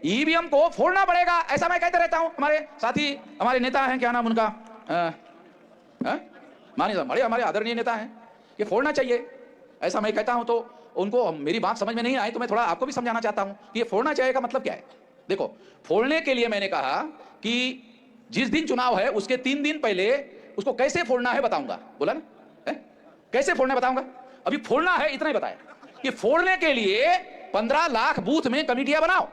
EVM को फोड़ना पड़ेगा, ऐसा मैं कहते रहता हूं। हमारे साथी, हमारे नेता हैं, क्या नाम उनका, मानिए साहब, बड़े हमारे आदरणीय नेता हैं, ये फोड़ना चाहिए, ऐसा मैं कहता हूं। तो उनको मेरी बात समझ में नहीं आई, तो मैं थोड़ा आपको भी समझाना चाहता हूं कि ये फोड़ना चाहिए का मतलब क्या है। देखो, फोड़ने के लिए मैंने कहा कि जिस दिन चुनाव है उसके 3 दिन पहले उसको कैसे फोड़ना है बताऊंगा, बोला ना, कैसे फोड़ना है बताऊंगा। अभी फोड़ना है इतना ही बताया कि फोड़ने के लिए 15 लाख बूथ में कमेटियां बनाओ,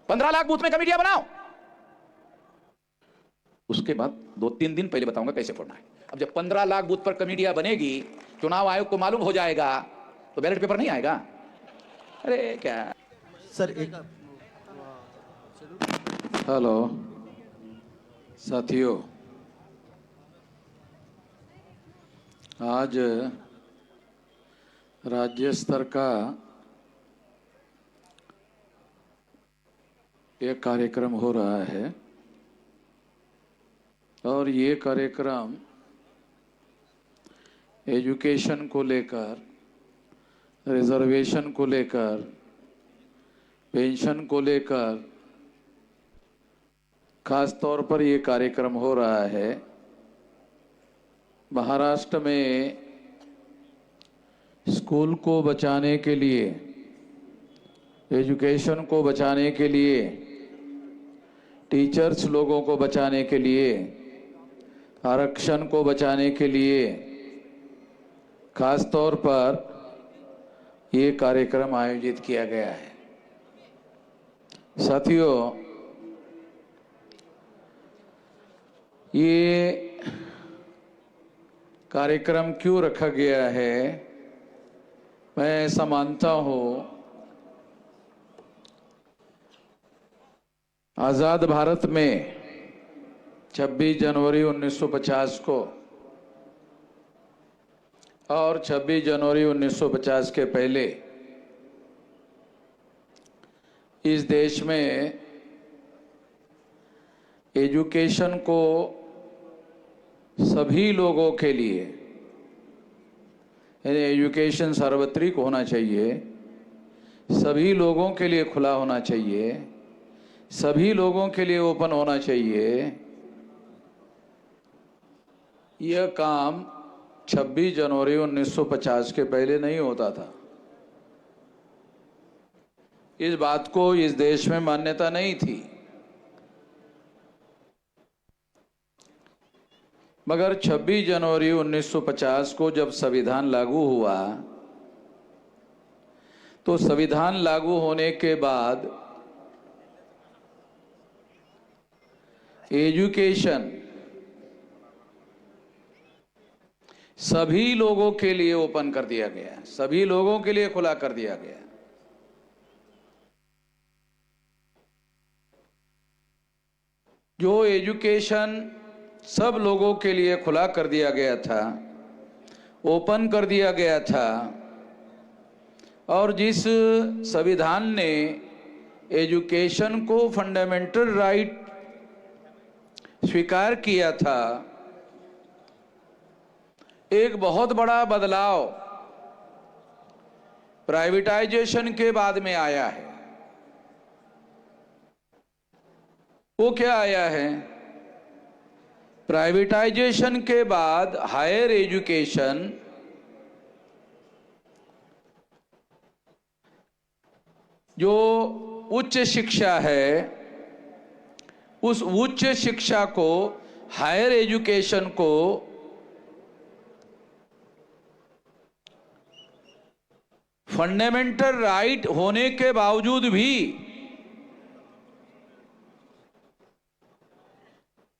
15 लाख बूथ में कमेटियां बनाओ। उसके बाद 2-3 दिन पहले बताऊंगा कैसे फोड़ना है। अब जब 15 लाख बूथ पर कमेटियां बनेगी, चुनाव आयोग को मालूम हो जाएगा, तो बैलेट पेपर नहीं आएगा। अरे क्या सर, एक हेलो साथियों, आज राज्य स्तर का एक कार्यक्रम हो रहा है और ये कार्यक्रम एजुकेशन को लेकर, रिजर्वेशन को लेकर, पेंशन को लेकर, खास तौर पर ये कार्यक्रम हो रहा है महाराष्ट्र में स्कूल को बचाने के लिए, एजुकेशन को बचाने के लिए, टीचर्स लोगों को बचाने के लिए, आरक्षण को बचाने के लिए खास तौर पर ये कार्यक्रम आयोजित किया गया है। साथियों, ये कार्यक्रम क्यों रखा गया है, मैं ऐसा मानता हूं, आजाद भारत में 26 जनवरी 1950 को और 26 जनवरी 1950 के पहले इस देश में एजुकेशन को सभी लोगों के लिए, यानी एजुकेशन सार्वत्रिक होना चाहिए, सभी लोगों के लिए खुला होना चाहिए, सभी लोगों के लिए ओपन होना चाहिए। यह काम 26 जनवरी 1950 के पहले नहीं होता था। इस बात को इस देश में मान्यता नहीं थी। मगर 26 जनवरी 1950 को जब संविधान लागू हुआ, तो संविधान लागू होने के बाद एजुकेशन सभी लोगों के लिए ओपन कर दिया गया, सभी लोगों के लिए खुला कर दिया गया। जो एजुकेशन सब लोगों के लिए खुला कर दिया गया था, ओपन कर दिया गया था, और जिस संविधान ने एजुकेशन को फंडामेंटल राइट स्वीकार किया था, एक बहुत बड़ा बदलाव प्राइवेटाइजेशन के बाद में आया है। वो क्या आया है? प्राइवेटाइजेशन के बाद हायर एजुकेशन जो उच्च शिक्षा है, उस उच्च शिक्षा को, हायर एजुकेशन को फंडामेंटल राइट होने के बावजूद भी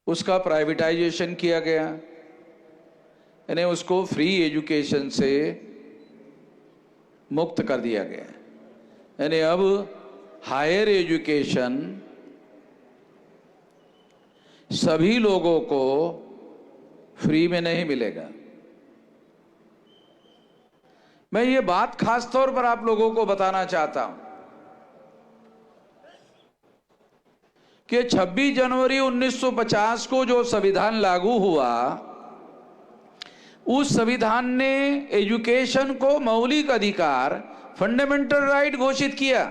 उसका प्राइवेटाइजेशन किया गया, यानी उसको फ्री एजुकेशन से मुक्त कर दिया गया। यानी अब हायर एजुकेशन सभी लोगों को फ्री में नहीं मिलेगा। मैं ये बात खास तौर पर आप लोगों को बताना चाहता हूं कि 26 जनवरी 1950 को जो संविधान लागू हुआ, उस संविधान ने एजुकेशन को मौलिक अधिकार, फंडामेंटल राइट घोषित किया।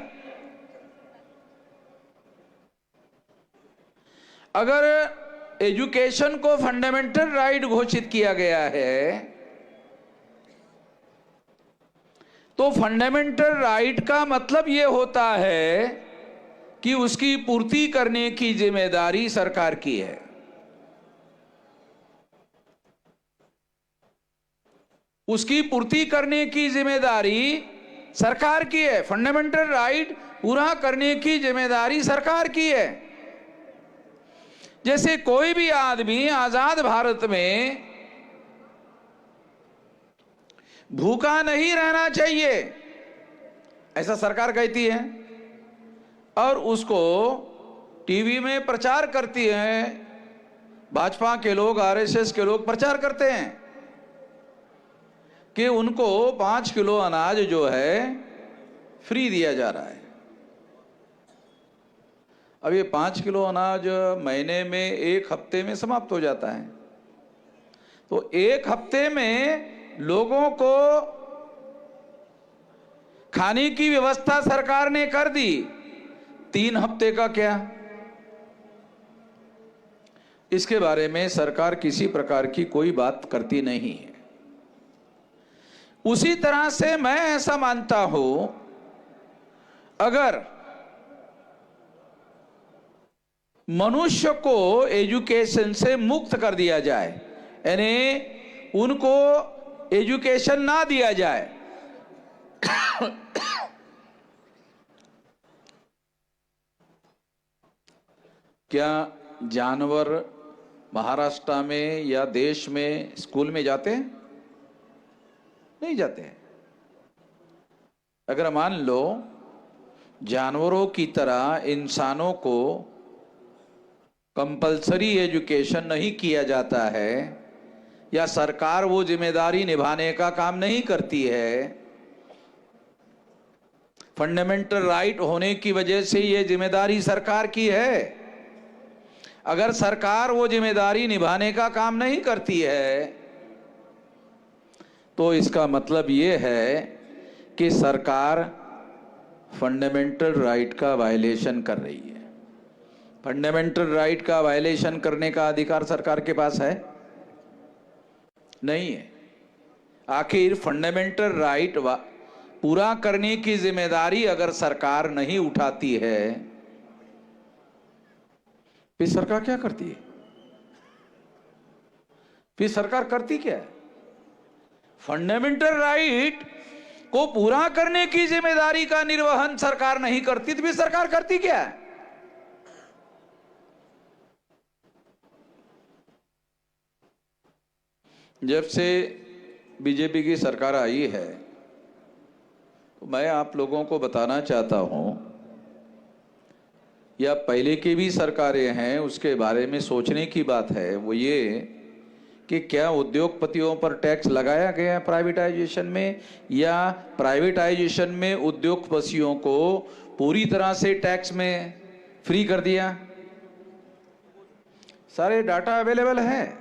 अगर एजुकेशन को फंडामेंटल राइट घोषित किया गया है तो फंडामेंटल राइट का मतलब यह होता है कि उसकी पूर्ति करने की जिम्मेदारी सरकार की है। उसकी पूर्ति करने की जिम्मेदारी सरकार की है। फंडामेंटल राइट पूरा करने की जिम्मेदारी सरकार की है। जैसे कोई भी आदमी आजाद भारत में भूखा नहीं रहना चाहिए, ऐसा सरकार कहती है, और उसको टीवी में प्रचार करती है। भाजपा के लोग, आरएसएस के लोग प्रचार करते हैं कि उनको 5 किलो अनाज जो है फ्री दिया जा रहा है। अब ये 5 किलो अनाज महीने में 1 हफ्ते में समाप्त हो जाता है, तो 1 हफ्ते में लोगों को खाने की व्यवस्था सरकार ने कर दी, 3 हफ्ते का क्या? इसके बारे में सरकार किसी प्रकार की कोई बात करती नहीं है। उसी तरह से मैं ऐसा मानता हूं, अगर मनुष्य को एजुकेशन से मुक्त कर दिया जाए, यानी उनको एजुकेशन ना दिया जाए, क्या जानवर महाराष्ट्र में या देश में स्कूल में जाते हैं? नहीं जाते हैं। अगर मान लो जानवरों की तरह इंसानों को कंपलसरी एजुकेशन नहीं किया जाता है, या सरकार वो जिम्मेदारी निभाने का काम नहीं करती है, फंडामेंटल राइट होने की वजह से ये जिम्मेदारी सरकार की है। अगर सरकार वो जिम्मेदारी निभाने का काम नहीं करती है तो इसका मतलब ये है कि सरकार फंडामेंटल राइट का वायलेशन कर रही है। फंडामेंटल राइट का वायलेशन करने का अधिकार सरकार के पास है? नहीं है। आखिर फंडामेंटल राइट पूरा करने की जिम्मेदारी अगर सरकार नहीं उठाती है, फिर सरकार क्या करती है? फिर सरकार करती क्या है? फंडामेंटल राइट को पूरा करने की जिम्मेदारी का निर्वहन सरकार नहीं करती तो फिर सरकार करती क्या है? जब से बीजेपी की सरकार आई है तो मैं आप लोगों को बताना चाहता हूं, या पहले की भी सरकारें हैं उसके बारे में सोचने की बात है, वो ये कि क्या उद्योगपतियों पर टैक्स लगाया गया है प्राइवेटाइजेशन में, या प्राइवेटाइजेशन में उद्योगपतियों को पूरी तरह से टैक्स में फ्री कर दिया? सारे डाटा अवेलेबल है।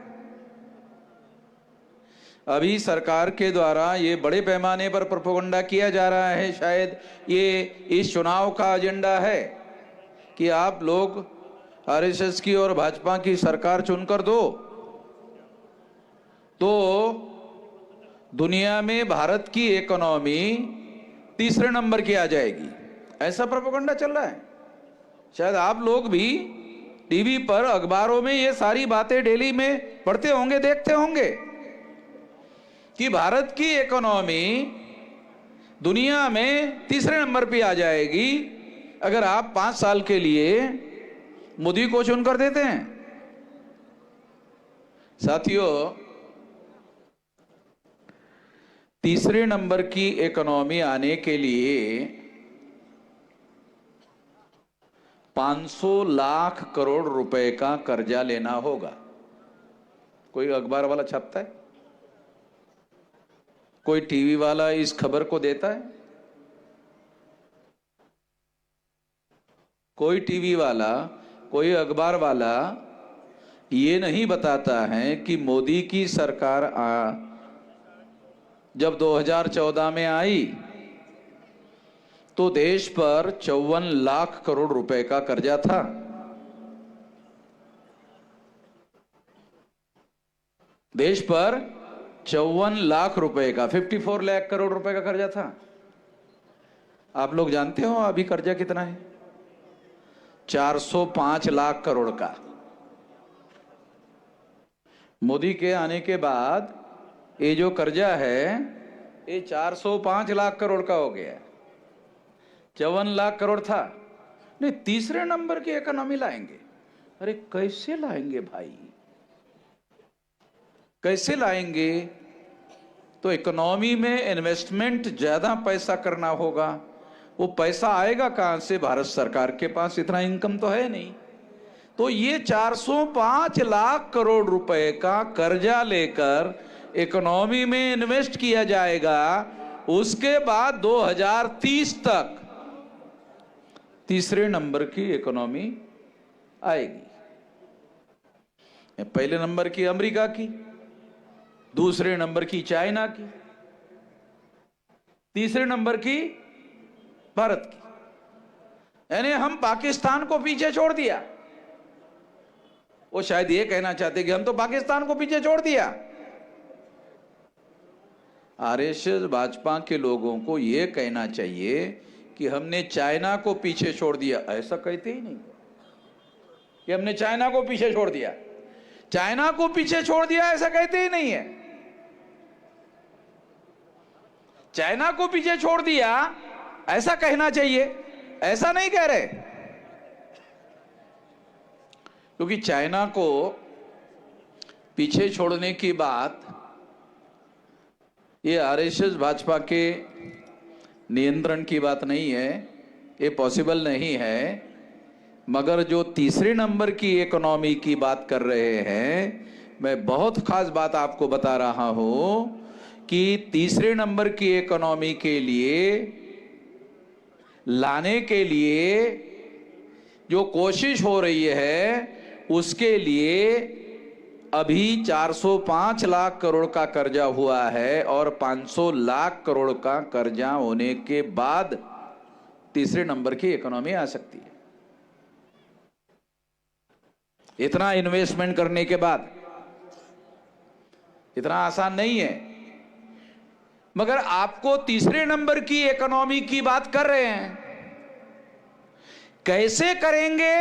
अभी सरकार के द्वारा ये बड़े पैमाने पर प्रोपेगेंडा किया जा रहा है, शायद ये इस चुनाव का एजेंडा है कि आप लोग आरएसएस की और भाजपा की सरकार चुनकर दो तो दुनिया में भारत की इकोनॉमी 3रे नंबर की आ जाएगी। ऐसा प्रोपेगेंडा चल रहा है। शायद आप लोग भी टीवी पर, अखबारों में ये सारी बातें डेली में पढ़ते होंगे, देखते होंगे कि भारत की इकोनॉमी दुनिया में 3रे नंबर पे आ जाएगी अगर आप 5 साल के लिए मोदी को चुनकर देते हैं। साथियों, 3रे नंबर की इकोनॉमी आने के लिए 500 लाख करोड़ रुपए का कर्जा लेना होगा। कोई अखबार वाला छापता है? कोई टीवी वाला इस खबर को देता है? कोई टीवी वाला, कोई अखबार वाला ये नहीं बताता है कि मोदी की सरकार जब 2014 में आई तो देश पर 54 लाख करोड़ रुपए का कर्जा था। देश पर 54 लाख रुपए का 54 लाख करोड़ रुपए का कर्जा था। आप लोग जानते हो अभी कर्जा कितना है? 405 लाख करोड़ का। मोदी के आने के बाद ये जो कर्जा है ये 405 लाख करोड़ का हो गया। 54 लाख करोड़ था। नहीं, तीसरे नंबर की इकोनॉमी लाएंगे। अरे कैसे लाएंगे भाई, कैसे लाएंगे? तो इकोनॉमी में इन्वेस्टमेंट ज्यादा पैसा करना होगा। वो पैसा आएगा कहां से? भारत सरकार के पास इतना इनकम तो है नहीं। तो ये 405 लाख करोड़ रुपए का कर्जा लेकर इकोनॉमी में इन्वेस्ट किया जाएगा। उसके बाद 2030 तक तीसरे नंबर की इकोनॉमी आएगी। पहले नंबर की अमेरिका की, दूसरे नंबर की चाइना की, तीसरे नंबर की भारत की। यानी हम पाकिस्तान को पीछे छोड़ दिया। वो शायद ये कहना चाहते कि हम तो पाकिस्तान को पीछे छोड़ दिया। आरएसएस भाजपा के लोगों को यह कहना चाहिए कि हमने चाइना को पीछे छोड़ दिया। ऐसा कहते ही नहीं कि हमने चाइना को पीछे छोड़ दिया। चाइना को पीछे छोड़ दिया ऐसा कहते ही नहीं है। चाइना को पीछे छोड़ दिया ऐसा कहना चाहिए, ऐसा नहीं कह रहे। क्योंकि चाइना को पीछे छोड़ने की बात ये आरएसएस भाजपा के नियंत्रण की बात नहीं है, ये पॉसिबल नहीं है। मगर जो तीसरे नंबर की इकोनॉमी की बात कर रहे हैं, मैं बहुत खास बात आपको बता रहा हूं कि तीसरे नंबर की इकोनॉमी के लिए लाने के लिए जो कोशिश हो रही है उसके लिए अभी 405 लाख करोड़ का कर्जा हुआ है और 500 लाख करोड़ का कर्जा होने के बाद तीसरे नंबर की इकोनॉमी आ सकती है। इतना इन्वेस्टमेंट करने के बाद इतना आसान नहीं है। मगर आपको तीसरे नंबर की इकोनॉमी की बात कर रहे हैं, कैसे करेंगे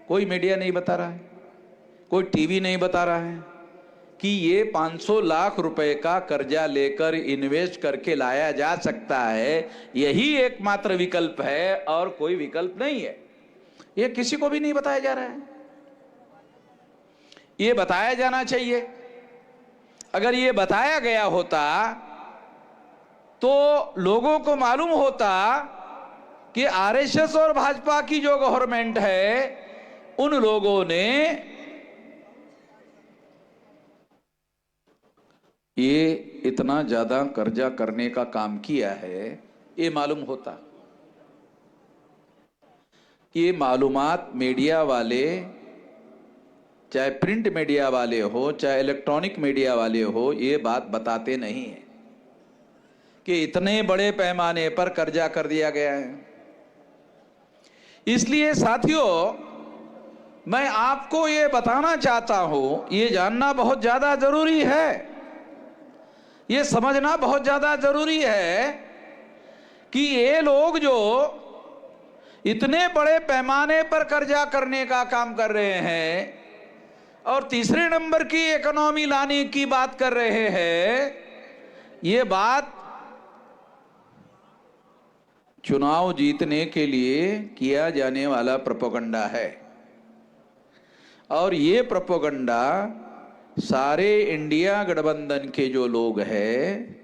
कोई मीडिया नहीं बता रहा है, कोई टीवी नहीं बता रहा है कि ये 500 लाख रुपए का कर्जा लेकर इन्वेस्ट करके लाया जा सकता है। यही एकमात्र विकल्प है और कोई विकल्प नहीं है। ये किसी को भी नहीं बताया जा रहा है। ये बताया जाना चाहिए। अगर ये बताया गया होता तो लोगों को मालूम होता कि आरएसएस और भाजपा की जो गवर्नमेंट है उन लोगों ने ये इतना ज्यादा कर्जा करने का काम किया है, ये मालूम होता। ये मालूमात मीडिया वाले, चाहे प्रिंट मीडिया वाले हो चाहे इलेक्ट्रॉनिक मीडिया वाले हो, ये बात बताते नहीं है कि इतने बड़े पैमाने पर कर्जा कर दिया गया है। इसलिए साथियों, मैं आपको ये बताना चाहता हूं, ये जानना बहुत ज्यादा जरूरी है, ये समझना बहुत ज्यादा जरूरी है कि ये लोग जो इतने बड़े पैमाने पर कर्जा करने का काम कर रहे हैं और तीसरे नंबर की इकोनॉमी लाने की बात कर रहे हैं, ये बात चुनाव जीतने के लिए किया जाने वाला प्रोपेगेंडा है। और ये प्रोपेगेंडा सारे इंडिया गठबंधन के जो लोग हैं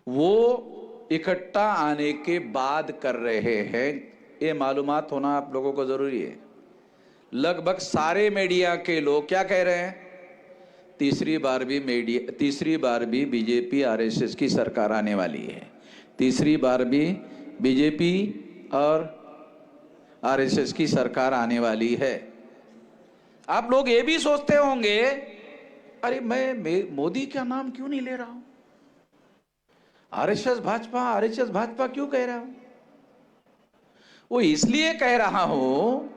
वो इकट्ठा आने के बाद कर रहे हैं। ये मालूमात होना आप लोगों को जरूरी है। लगभग सारे मीडिया के लोग क्या कह रहे हैं? तीसरी बार भी बीजेपी आरएसएस की सरकार आने वाली है। तीसरी बार भी बीजेपी और आरएसएस की सरकार आने वाली है। आप लोग ये भी सोचते होंगे, अरे मैं मोदी का नाम क्यों नहीं ले रहा हूं, आरएसएस भाजपा क्यों कह रहा हूं? वो इसलिए कह रहा हूं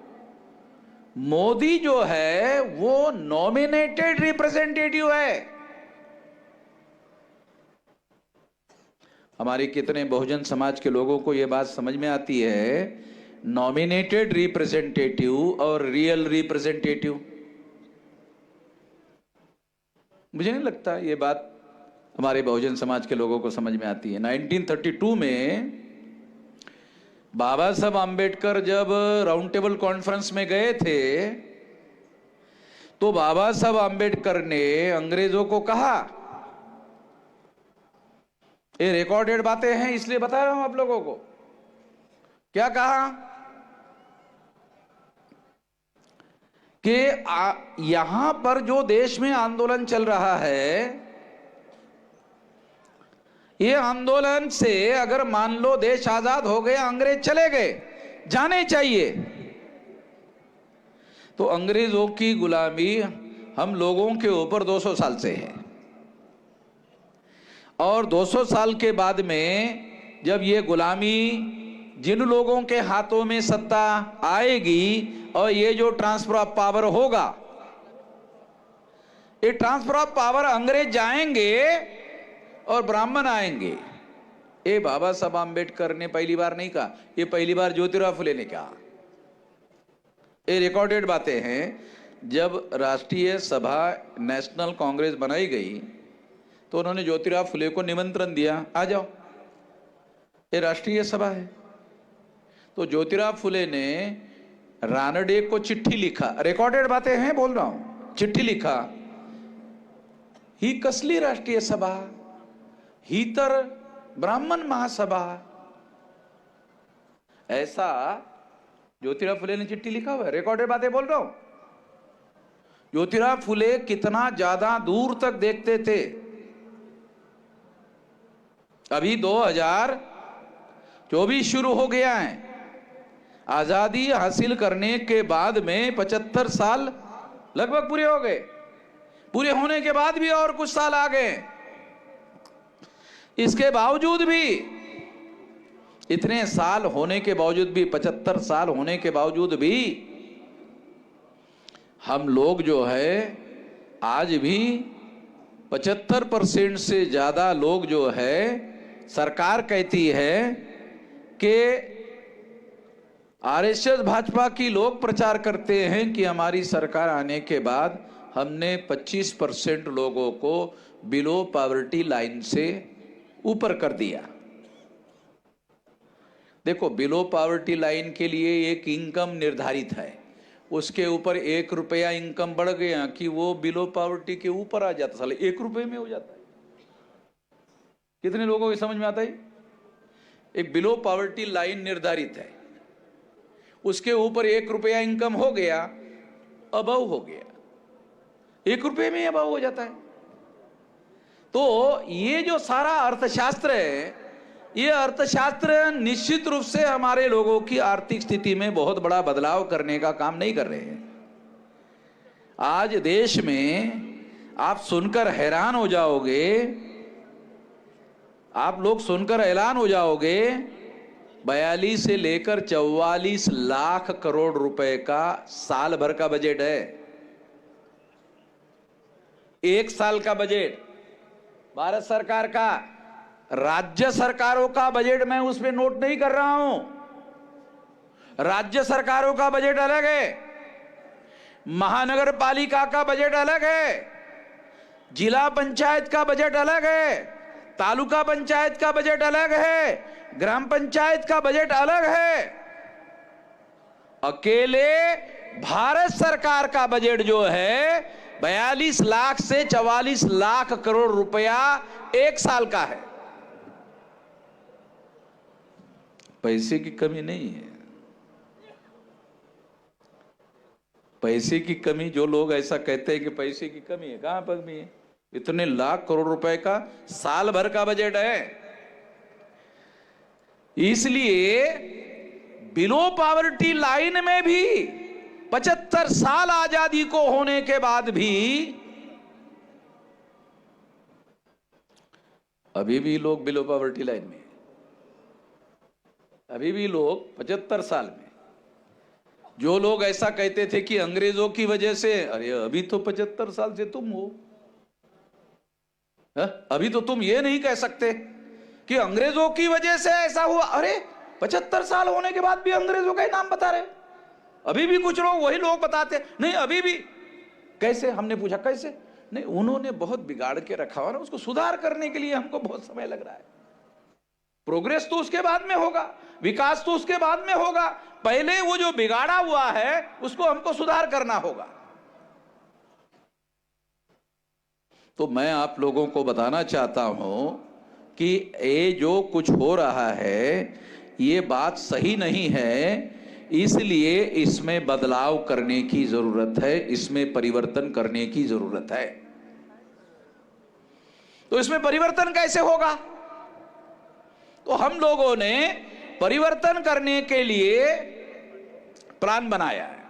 मोदी जो है वो नॉमिनेटेड रिप्रेजेंटेटिव है। हमारे कितने बहुजन समाज के लोगों को यह बात समझ में आती है, नॉमिनेटेड रिप्रेजेंटेटिव और रियल रिप्रेजेंटेटिव? मुझे नहीं लगता ये बात हमारे बहुजन समाज के लोगों को समझ में आती है। 1932 में बाबा साहब आम्बेडकर जब राउंड टेबल कॉन्फ्रेंस में गए थे तो बाबा साहब आम्बेडकर ने अंग्रेजों को कहा, ये रिकॉर्डेड बातें हैं इसलिए बता रहा हूं आप लोगों को, क्या कहा कि यहां पर जो देश में आंदोलन चल रहा है, ये आंदोलन से अगर मान लो देश आजाद हो गया, अंग्रेज चले गए, जाने चाहिए, तो अंग्रेजों की गुलामी हम लोगों के ऊपर 200 साल से है। और 200 साल के बाद में जब ये गुलामी जिन लोगों के हाथों में सत्ता आएगी और ये जो ट्रांसफर ऑफ पावर होगा, ये ट्रांसफर ऑफ पावर अंग्रेज जाएंगे और ब्राह्मण आएंगे। ये बाबा साहब आम्बेडकर ने पहली बार नहीं कहा, ये पहली बार ज्योतिराव फुले ने कहा। ये रिकॉर्डेड बातें हैं। जब राष्ट्रीय सभा नेशनल कांग्रेस बनाई गई तो उन्होंने ज्योतिराव फुले को निमंत्रण दिया, आ जाओ, ये राष्ट्रीय सभा है। तो ज्योतिराव फुले ने रानडे को चिट्ठी लिखा, रिकॉर्डेड बातें हैं बोल रहा हूं, चिट्ठी लिखा, ही कसली राष्ट्रीय सभा, ही तर ब्राह्मण महासभा, ऐसा ज्योतिराव फुले ने चिट्ठी लिखा हुआ है, रिकॉर्डेड बातें बोल रहा हूं। ज्योतिराव फुले कितना ज्यादा दूर तक देखते थे। अभी 2024 शुरू हो गया है, आजादी हासिल करने के बाद में 75 साल लगभग पूरे हो गए, पूरे होने के बाद भी और कुछ साल आ गए। इसके बावजूद भी, इतने साल होने के बावजूद भी, 75 साल होने के बावजूद भी हम लोग जो है आज भी 75% से ज्यादा लोग जो है, सरकार कहती है कि आरएसएस भाजपा की लोग प्रचार करते हैं कि हमारी सरकार आने के बाद हमने 25% लोगों को बिलो पॉवर्टी लाइन से ऊपर कर दिया। देखो, बिलो पॉवर्टी लाइन के लिए एक इनकम निर्धारित है, उसके ऊपर 1 रुपया इनकम बढ़ गया कि वो बिलो पॉवर्टी के ऊपर आ जाता, साले 1 रुपये में हो जाता है। कितने लोगों को समझ में आता है? एक बिलो पॉवर्टी लाइन निर्धारित है, उसके ऊपर 1 रुपया इनकम हो गया, अबव हो गया, 1 रुपये में अबव हो जाता है। तो ये जो सारा अर्थशास्त्र है, ये अर्थशास्त्र निश्चित रूप से हमारे लोगों की आर्थिक स्थिति में बहुत बड़ा बदलाव करने का काम नहीं कर रहे हैं। आज देश में आप सुनकर हैरान हो जाओगे, आप लोग सुनकर हैरान हो जाओगे, 42 से लेकर 44 लाख करोड़ रुपए का साल भर का बजट है। एक साल का बजट भारत सरकार का, राज्य सरकारों का बजट मैं उसमें नोट नहीं कर रहा हूं। राज्य सरकारों का बजट अलग है, महानगर पालिका का बजट अलग है, जिला पंचायत का बजट अलग है, तालुका पंचायत का बजट अलग है, ग्राम पंचायत का बजट अलग है। अकेले भारत सरकार का बजट जो है 42 लाख से 44 लाख करोड़ रुपया एक साल का है। पैसे की कमी नहीं है, पैसे की कमी, जो लोग ऐसा कहते हैं कि पैसे की कमी है, कहां पर कमी है? इतने लाख करोड़ रुपए का साल भर का बजट है। इसलिए बिलो पॉवर्टी लाइन में भी 75 साल आजादी को होने के बाद भी अभी भी लोग बिलो पॉवर्टी लाइन में, अभी भी लोग 75 साल में जो लोग ऐसा कहते थे कि अंग्रेजों की वजह से, अरे अभी तो 75 साल से तुम हो, अभी तो तुम ये नहीं कह सकते कि अंग्रेजों की वजह से ऐसा हुआ। अरे 75 साल होने के बाद भी अंग्रेजों का ही नाम बता रहे, अभी भी कुछ लोग वही लोग बताते नहीं अभी भी। कैसे? हमने पूछा कैसे? नहीं, उन्होंने बहुत बिगाड़ के रखा हुआ ना, उसको सुधार करने के लिए हमको बहुत समय लग रहा है। प्रोग्रेस तो उसके बाद में होगा, विकास तो उसके बाद में होगा, पहले वो जो बिगाड़ा हुआ है उसको हमको सुधार करना होगा। तो मैं आप लोगों को बताना चाहता हूं कि ये जो कुछ हो रहा है ये बात सही नहीं है, इसलिए इसमें बदलाव करने की जरूरत है, इसमें परिवर्तन करने की जरूरत है। तो इसमें परिवर्तन कैसे होगा? तो हम लोगों ने परिवर्तन करने के लिए प्लान बनाया है।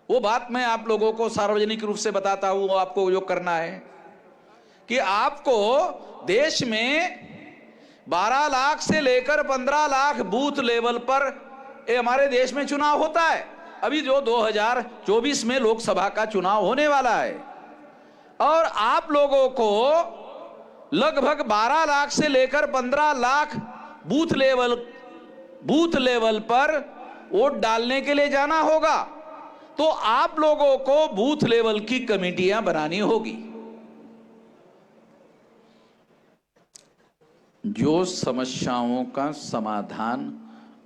वो बात मैं आप लोगों को सार्वजनिक रूप से बताता हूं। आपको जो करना है कि आपको देश में 12 लाख से लेकर 15 लाख बूथ लेवल पर ये हमारे देश में चुनाव होता है। अभी जो 2024 में लोकसभा का चुनाव होने वाला है, और आप लोगों को लगभग 12 लाख से लेकर 15 लाख बूथ लेवल पर वोट डालने के लिए जाना होगा। तो आप लोगों को बूथ लेवल की कमेटियां बनानी होगी। जो समस्याओं का समाधान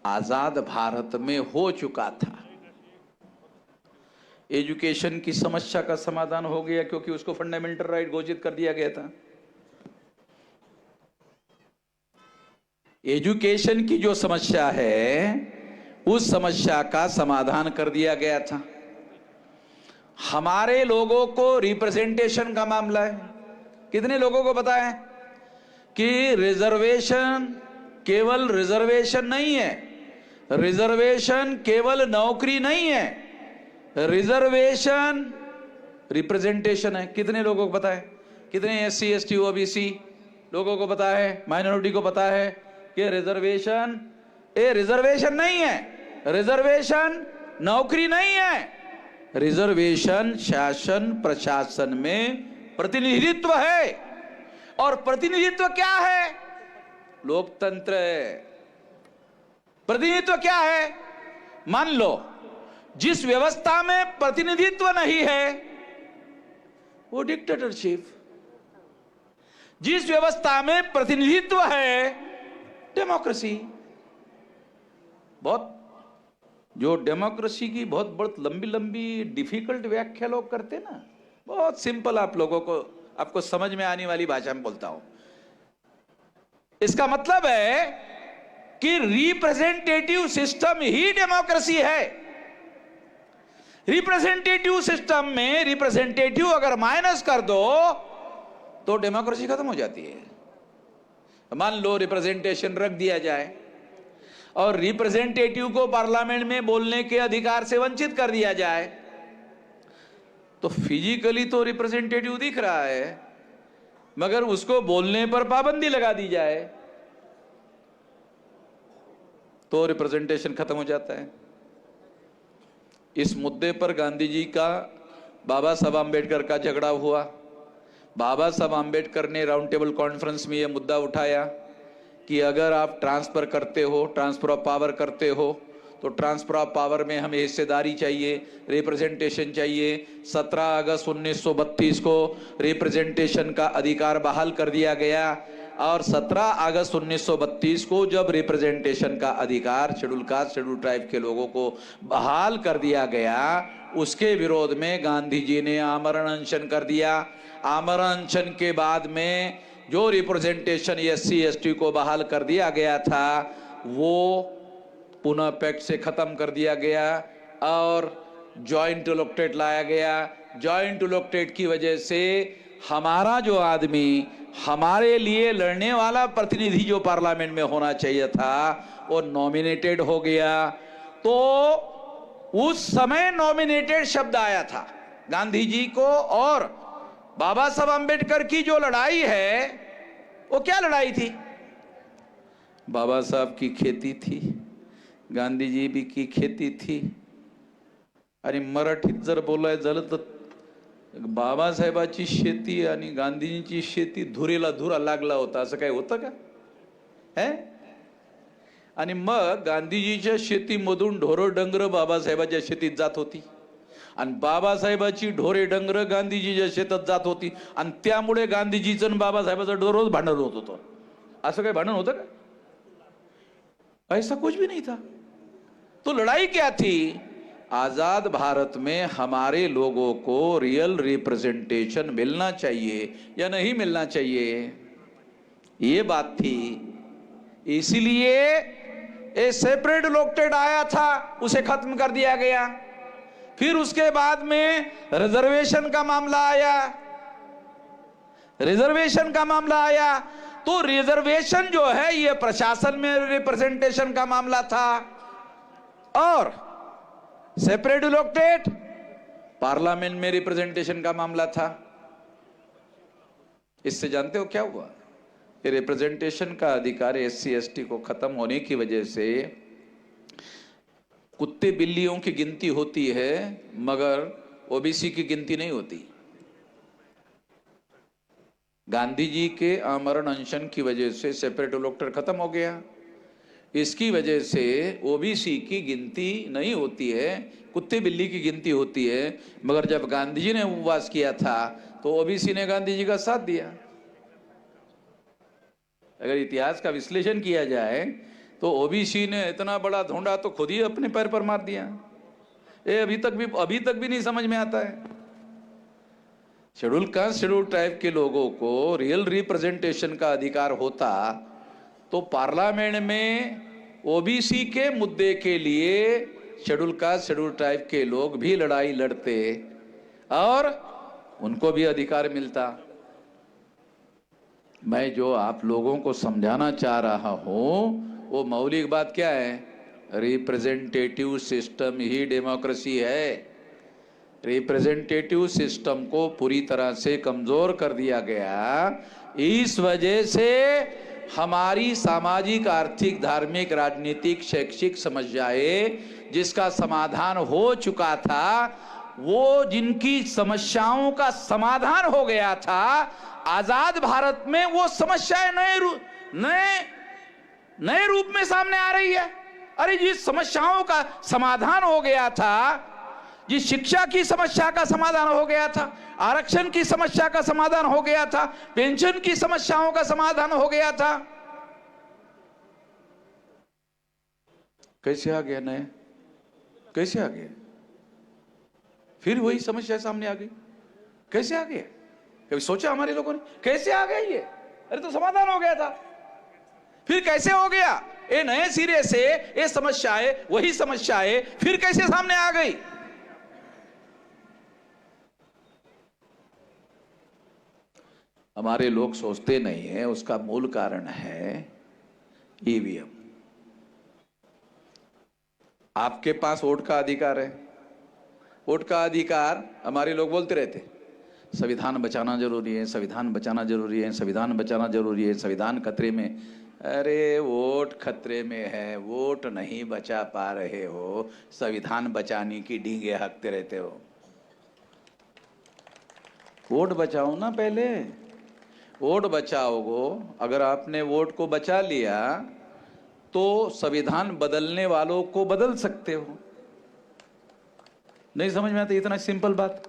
आजाद भारत में हो चुका था, एजुकेशन की समस्या का समाधान हो गया क्योंकि उसको फंडामेंटल राइट घोषित कर दिया गया था। एजुकेशन की जो समस्या है उस समस्या का समाधान कर दिया गया था। हमारे लोगों को रिप्रेजेंटेशन का मामला है। कितने लोगों को पता है कि रिजर्वेशन केवल रिजर्वेशन नहीं है, रिजर्वेशन केवल नौकरी नहीं है, रिजर्वेशन रिप्रेजेंटेशन है। कितने लोगों को पता है? कितने एससी एसटी ओबीसी लोगों को पता है, माइनॉरिटी को पता है कि रिजर्वेशन रिजर्वेशन नहीं है, रिजर्वेशन नौकरी नहीं है, रिजर्वेशन शासन प्रशासन में प्रतिनिधित्व है। और प्रतिनिधित्व क्या है? लोकतंत्र है। प्रतिनिधित्व क्या है? मान लो जिस व्यवस्था में प्रतिनिधित्व नहीं है वो डिक्टेटरशिप, जिस व्यवस्था में प्रतिनिधित्व है डेमोक्रेसी। बहुत जो डेमोक्रेसी की बहुत लंबी लंबी डिफिकल्ट व्याख्या लोग करते ना, बहुत सिंपल आप लोगों को आपको समझ में आने वाली भाषा में बोलता हूं। इसका मतलब है कि रिप्रेजेंटेटिव सिस्टम ही डेमोक्रेसी है। रिप्रेजेंटेटिव सिस्टम में रिप्रेजेंटेटिव अगर माइनस कर दो तो डेमोक्रेसी खत्म हो जाती है। मान लो रिप्रेजेंटेशन रख दिया जाए और रिप्रेजेंटेटिव को पार्लियामेंट में बोलने के अधिकार से वंचित कर दिया जाए, तो फिजिकली तो रिप्रेजेंटेटिव दिख रहा है मगर उसको बोलने पर पाबंदी लगा दी जाए तो रिप्रेजेंटेशन खत्म हो जाता है। इस मुद्दे पर गांधी जी का बाबा साहब आम्बेडकर का झगड़ा हुआ। बाबा साहब आम्बेडकर ने राउंड टेबल कॉन्फ्रेंस में यह मुद्दा उठाया कि अगर आप ट्रांसफर करते हो, ट्रांसफर ऑफ पावर करते हो, तो ट्रांसफर ऑफ पावर में हमें हिस्सेदारी चाहिए, रिप्रेजेंटेशन चाहिए। 17 अगस्त 1932 को रिप्रेजेंटेशन का अधिकार बहाल कर दिया गया और 17 अगस्त 1932 को जब रिप्रेजेंटेशन का अधिकार शेड्यूल कास्ट शेड्यूल ट्राइब के लोगों को बहाल कर दिया गया, उसके विरोध में गांधी जी ने आमरण अनशन कर दिया। आमरण अनशन के बाद में जो रिप्रेजेंटेशन एससी एसटी को बहाल कर दिया गया था वो पुनः पैक्ट से खत्म कर दिया गया और जॉइंट इलेक्टेड लाया गया। जॉइंट इलेक्टेड की वजह से हमारा जो आदमी, हमारे लिए लड़ने वाला प्रतिनिधि जो पार्लियामेंट में होना चाहिए था वो नॉमिनेटेड हो गया। तो उस समय नॉमिनेटेड शब्द आया था। गांधी जी को और बाबा साहब आम्बेडकर की जो लड़ाई है वो क्या लड़ाई थी? बाबा साहब की खेती थी, गांधी जी भी की खेती थी, आणि मराठीत जर बोलायचं झालं तर बाबासाहेबाची शेती आणि गांधीजींची शेती धुरेला धुरा लागला होता, असं काही होतं का? है? आणि मग गांधीजीच्या शेतीमधून ढोरं डंगर बाबासाहेबाच्या शेतीत जात होती आणि बाबासाहेबाची ढोरे डंगर गांधीजीच्या शेतात जात होती आणि त्यामुळे गांधीजीचं आणि बाबासाहेबाचं दररोज भांडण होत होतं. असं काही भांडण होतं का? ऐसा कुछ भी नहीं था. तो लड़ाई क्या थी? आजाद भारत में हमारे लोगों को रियल रिप्रेजेंटेशन मिलना चाहिए या नहीं मिलना चाहिए, ये बात थी. इसीलिए ए सेपरेट इलेक्टेड आया था, उसे खत्म कर दिया गया. फिर उसके बाद में रिजर्वेशन का मामला आया. रिजर्वेशन का मामला आया तो रिजर्वेशन जो है ये प्रशासन में रिप्रेजेंटेशन का मामला था और सेपरेट इलेक्टेड पार्लियामेंट में रिप्रेजेंटेशन का मामला था. इससे जानते हो क्या हुआ? ये रिप्रेजेंटेशन का अधिकार SC ST को खत्म होने की वजह से कुत्ते बिल्लियों की गिनती होती है मगर OBC की गिनती नहीं होती. गांधी जी के आमरण अनशन की वजह से सेपरेट इलेक्टेड खत्म हो गया. इसकी वजह से OBC की गिनती नहीं होती है, कुत्ते बिल्ली की गिनती होती है. मगर जब गांधी जी ने उपवास किया था तो OBC ने गांधी जी का साथ दिया. अगर इतिहास का विश्लेषण किया जाए तो OBC ने इतना बड़ा ढोंडा तो खुद ही अपने पैर पर मार दिया. ये अभी तक भी नहीं समझ में आता है. शेड्यूल कास्ट शेड्यूल ट्राइब के लोगों को रियल रिप्रेजेंटेशन का अधिकार होता तो पार्लियामेंट में OBC के मुद्दे के लिए शेड्यूल कास्ट शेड्यूल ट्राइब के लोग भी लड़ाई लड़ते और उनको भी अधिकार मिलता. मैं जो आप लोगों को समझाना चाह रहा हूं वो मौलिक बात क्या है? रिप्रेजेंटेटिव सिस्टम ही डेमोक्रेसी है. रिप्रेजेंटेटिव सिस्टम को पूरी तरह से कमजोर कर दिया गया. इस वजह से हमारी सामाजिक, आर्थिक, धार्मिक, राजनीतिक, शैक्षिक समस्याएं जिसका समाधान हो चुका था, वो जिनकी समस्याओं का समाधान हो गया था, आजाद भारत में वो समस्याएं नए रूप में सामने आ रही है. अरे जिस समस्याओं का समाधान हो गया था, जिस शिक्षा की समस्या का समाधान हो गया था, आरक्षण की समस्या का समाधान हो गया था, पेंशन की समस्याओं का समाधान हो गया था, कैसे आ गया नया? कैसे आ गया? फिर वही समस्या सामने आ गई. कैसे आ गया? कभी सोचा हमारे लोगों ने कैसे आ गया ये? अरे तो समाधान हो गया था, फिर कैसे हो गया? ये नए सिरे से ये समस्याएं, वही समस्याएं फिर कैसे सामने आ गई? हमारे लोग सोचते नहीं है. उसका मूल कारण है EVM. आपके पास वोट का अधिकार है. वोट का अधिकार हमारे लोग बोलते रहते संविधान बचाना जरूरी है, संविधान बचाना जरूरी है, संविधान बचाना जरूरी है, संविधान खतरे में. अरे वोट खतरे में है, वोट नहीं बचा पा रहे हो, संविधान बचाने की डींगे हाँकते रहते हो. वोट बचाओ ना पहले. वोट बचाओगे, अगर आपने वोट को बचा लिया तो संविधान बदलने वालों को बदल सकते हो. नहीं समझ में आता इतना सिंपल बात?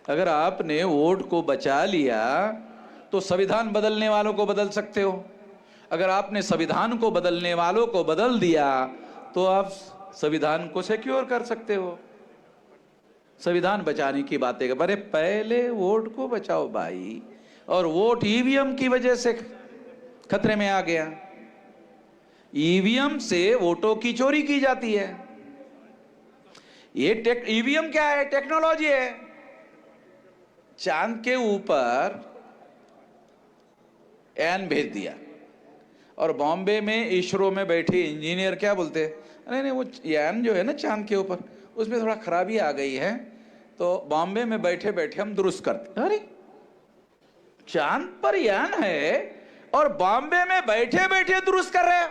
अगर आपने वोट को बचा लिया तो संविधान बदलने वालों को बदल सकते हो. अगर आपने संविधान को बदलने वालों को बदल दिया तो आप संविधान को सिक्योर कर सकते हो. संविधान बचाने की बातें कर, अरे पहले वोट को बचाओ भाई. और वोट EVM की वजह से खतरे में आ गया. EVM से वोटों की चोरी की जाती है. ये EVM क्या है? टेक्नोलॉजी है. चांद के ऊपर यान भेज दिया और बॉम्बे में इसरो में बैठे इंजीनियर क्या बोलते हैं, अरे नहीं वो यान जो है ना चांद के ऊपर, उसमें थोड़ा खराबी आ गई है तो बॉम्बे में बैठे बैठे हम दुरुस्त करते. अरे चांद पर यान है और बॉम्बे में बैठे बैठे दुरुस्त कर रहे हो.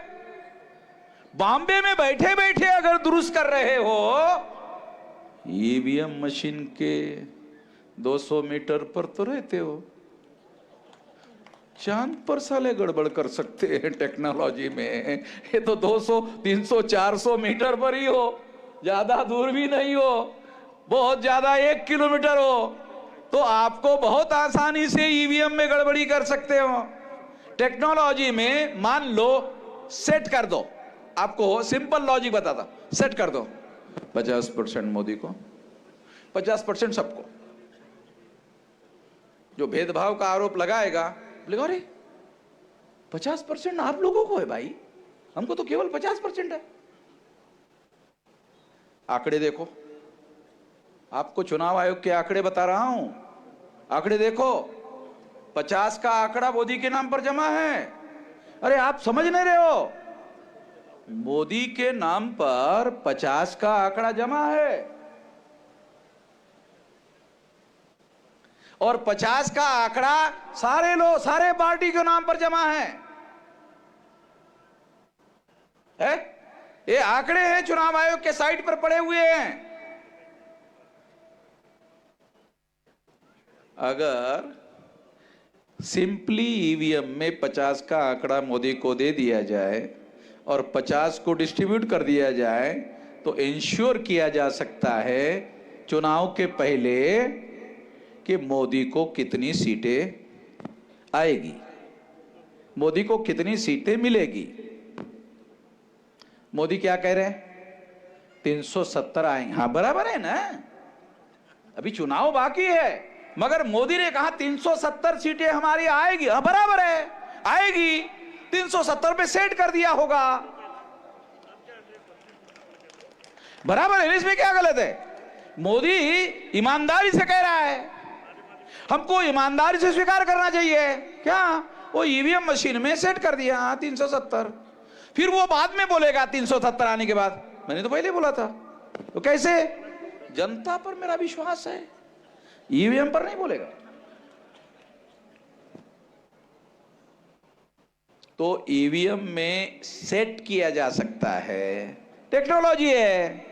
बॉम्बे में बैठे बैठे अगर दुरुस्त कर रहे हो ईवीएम मशीन के 200 मीटर पर तो रहते हो, चांद पर साले गड़बड़ कर सकते हैं टेक्नोलॉजी में। ये तो 200, 300, 400 मीटर पर ही हो, ज्यादा दूर भी नहीं हो, बहुत ज्यादा 1 किलोमीटर हो, तो आपको बहुत आसानी से ईवीएम में गड़बड़ी कर सकते हो। टेक्नोलॉजी में मान लो सेट कर दो, आपको सिंपल लॉजिक बताता, सेट कर दो 50% मोदी को, 50% सबको। जो भेदभाव का आरोप लगाएगा, बोलेगा अरे 50% आप लोगों को है भाई, हमको तो केवल 50% है। आंकड़े देखो, आपको चुनाव आयोग के आंकड़े बता रहा हूं, आंकड़े देखो, 50 का आंकड़ा मोदी के नाम पर जमा है। अरे आप समझ नहीं रहे हो, मोदी के नाम पर 50 का आंकड़ा जमा है, और 50 का आंकड़ा सारे लोग, सारे पार्टी के नाम पर जमा है? ये आंकड़े हैं, चुनाव आयोग के साइट पर पड़े हुए हैं। अगर सिंपली ईवीएम में 50 का आंकड़ा मोदी को दे दिया जाए और 50 को डिस्ट्रीब्यूट कर दिया जाए, तो इंश्योर किया जा सकता है चुनाव के पहले कि मोदी को कितनी सीटें आएगी, मोदी को कितनी सीटें मिलेगी। मोदी क्या कह रहे हैं? 370 आएंगे। हाँ बराबर है ना, अभी चुनाव बाकी है, मगर मोदी ने कहा 370 सीटें हमारी आएगी। हाँ बराबर है, आएगी, 370 पे सेट कर दिया होगा, बराबर है, इसमें क्या गलत है? मोदी ईमानदारी से कह रहा है, हमको ईमानदारी से स्वीकार करना चाहिए। क्या वो ईवीएम मशीन में सेट कर दिया 370, फिर वो बाद में बोलेगा 370 आने के बाद मैंने तो पहले बोला था? तो कैसे? जनता पर मेरा विश्वास है, ईवीएम पर नहीं बोलेगा। तो ईवीएम में सेट किया जा सकता है, टेक्नोलॉजी है।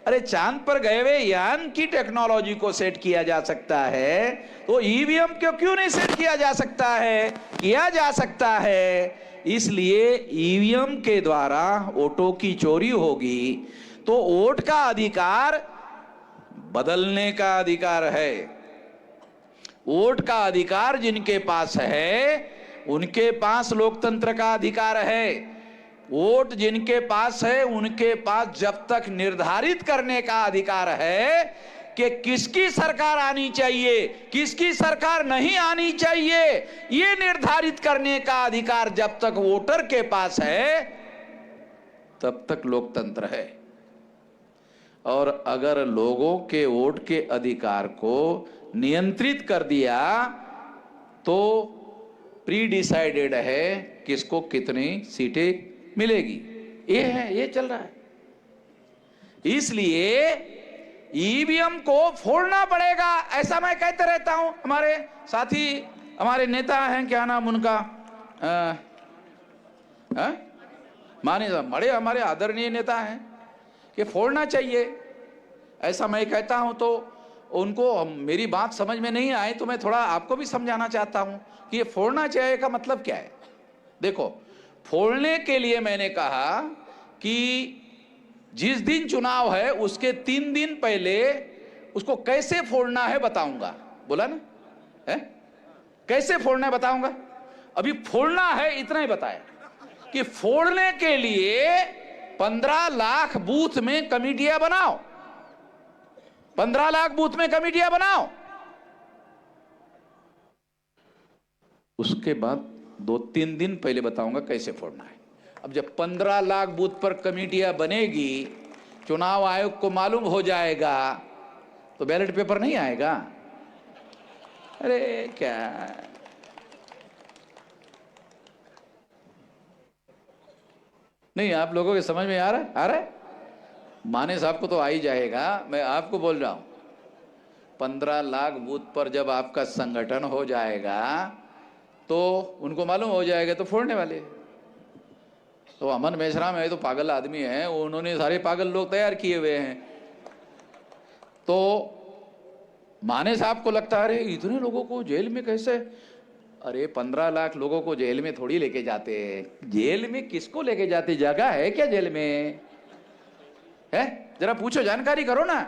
अरे चांद पर गए हुए यान की टेक्नोलॉजी को सेट किया जा सकता है, तो ईवीएम को क्यों नहीं सेट किया जा सकता है? किया जा सकता है, इसलिए ईवीएम के द्वारा वोटों की चोरी होगी, तो वोट का अधिकार बदलने का अधिकार है। वोट का अधिकार जिनके पास है, उनके पास लोकतंत्र का अधिकार है। वोट जिनके पास है, उनके पास जब तक निर्धारित करने का अधिकार है कि किसकी सरकार आनी चाहिए, किसकी सरकार नहीं आनी चाहिए, ये निर्धारित करने का अधिकार जब तक वोटर के पास है, तब तक लोकतंत्र है। और अगर लोगों के वोट के अधिकार को नियंत्रित कर दिया, तो प्री डिसाइडेड है किसको कितनी सीटें मिलेगी। ये है, ये चल रहा है। इसलिए ईवीएम को फोड़ना पड़ेगा, ऐसा मैं कहते रहता हूं। हमारे साथी, हमारे नेता हैं, क्या नाम उनका, माने बड़े हमारे आदरणीय नेता हैं, कि फोड़ना चाहिए, ऐसा मैं कहता हूं। तो उनको मेरी बात समझ में नहीं आई, तो मैं थोड़ा आपको भी समझाना चाहता हूं कि ये फोड़ना चाहिए का मतलब क्या है। देखो, फोड़ने के लिए मैंने कहा कि जिस दिन चुनाव है उसके 3 दिन पहले उसको कैसे फोड़ना है बताऊंगा, बोला ना है? कैसे फोड़ना है बताऊंगा। अभी फोड़ना है इतना ही बताया कि फोड़ने के लिए 15 लाख बूथ में कमेटियां बनाओ, 15 लाख बूथ में कमेटियां बनाओ। उसके बाद 2-3 दिन पहले बताऊंगा कैसे फोड़ना है। अब जब 15 लाख बूथ पर कमेटियां बनेगी, चुनाव आयोग को मालूम हो जाएगा, तो बैलेट पेपर नहीं आएगा। अरे क्या नहीं, आप लोगों के समझ में आ रहा है? माने साहब को तो आ ही जाएगा, मैं आपको बोल रहा हूं। 15 लाख बूथ पर जब आपका संगठन हो जाएगा, तो उनको मालूम हो जाएगा, तो फोड़ने वाले। तो अमन मेश्राम है तो पागल आदमी है, उन्होंने सारे पागल लोग तैयार किए हुए हैं। तो माने साहब को लगता है अरे इतने लोगों को जेल में कैसे, अरे 15 लाख लोगों को जेल में थोड़ी लेके जाते हैं। जेल में किसको लेके जाते, जगह है क्या जेल में? है, जरा पूछो, जानकारी करो ना।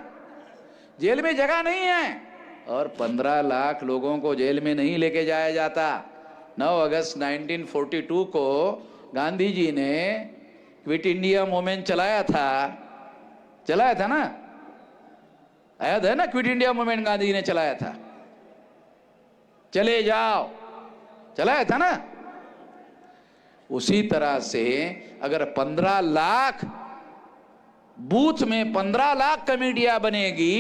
जेल में जगह नहीं है, और 15 लाख लोगों को जेल में नहीं लेके जाया जाता। 9 अगस्त 1942 को गांधी जी ने क्विट इंडिया मूवमेंट चलाया था ना, याद है ना? Quit India movement Gandhi ji ने चलाया था, चले जाओ, चलाया था ना। उसी तरह से अगर 15 लाख बूथ में 15 लाख कमेटियां बनेगी,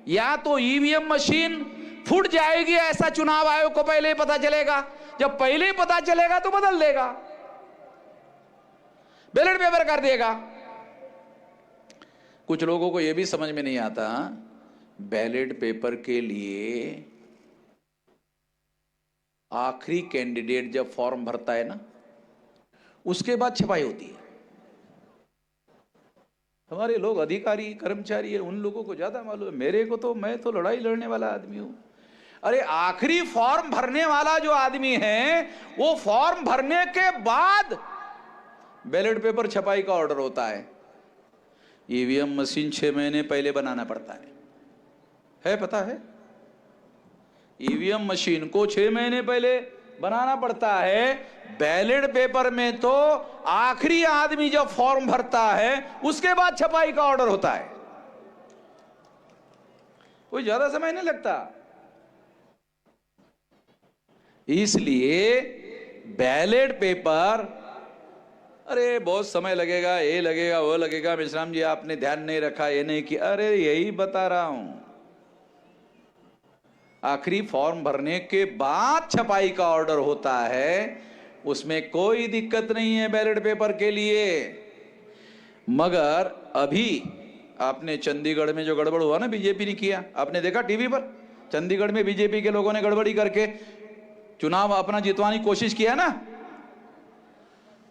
या तो ईवीएम मशीन फूट जाएगी, ऐसा चुनाव आयोग को पहले ही पता चलेगा। जब पहले ही पता चलेगा तो बदल देगा, बैलेट पेपर कर देगा। कुछ लोगों को यह भी समझ में नहीं आता, बैलेट पेपर के लिए आखिरी कैंडिडेट जब फॉर्म भरता है ना, उसके बाद छपाई होती है। हमारे लोग अधिकारी कर्मचारी है, उन लोगों को ज्यादा मालूम है। मेरे को तो, मैं तो लड़ाई लड़ने वाला आदमी हूं। अरे आखिरी फॉर्म भरने वाला जो आदमी है, वो फॉर्म भरने के बाद बैलेट पेपर छपाई का ऑर्डर होता है। ईवीएम मशीन 6 महीने पहले बनाना पड़ता है पता है? ईवीएम मशीन को 6 महीने पहले बनाना पड़ता है। बैलेट पेपर में तो आखिरी आदमी जब फॉर्म भरता है उसके बाद छपाई का ऑर्डर होता है, कोई ज्यादा समय नहीं लगता। इसलिए बैलेट पेपर, अरे बहुत समय लगेगा, ये लगेगा वो लगेगा, मिश्राम जी आपने ध्यान नहीं रखा, ये नहीं किया। अरे यही बता रहा हूं, आखिरी फॉर्म भरने के बाद छपाई का ऑर्डर होता है, उसमें कोई दिक्कत नहीं है बैलेट पेपर के लिए। मगर अभी आपने चंडीगढ़ में जो गड़बड़ हुआ ना, बीजेपी ने किया, आपने देखा टीवी पर? चंडीगढ़ में बीजेपी के लोगों ने गड़बड़ी करके चुनाव अपना जितवाने की कोशिश किया ना,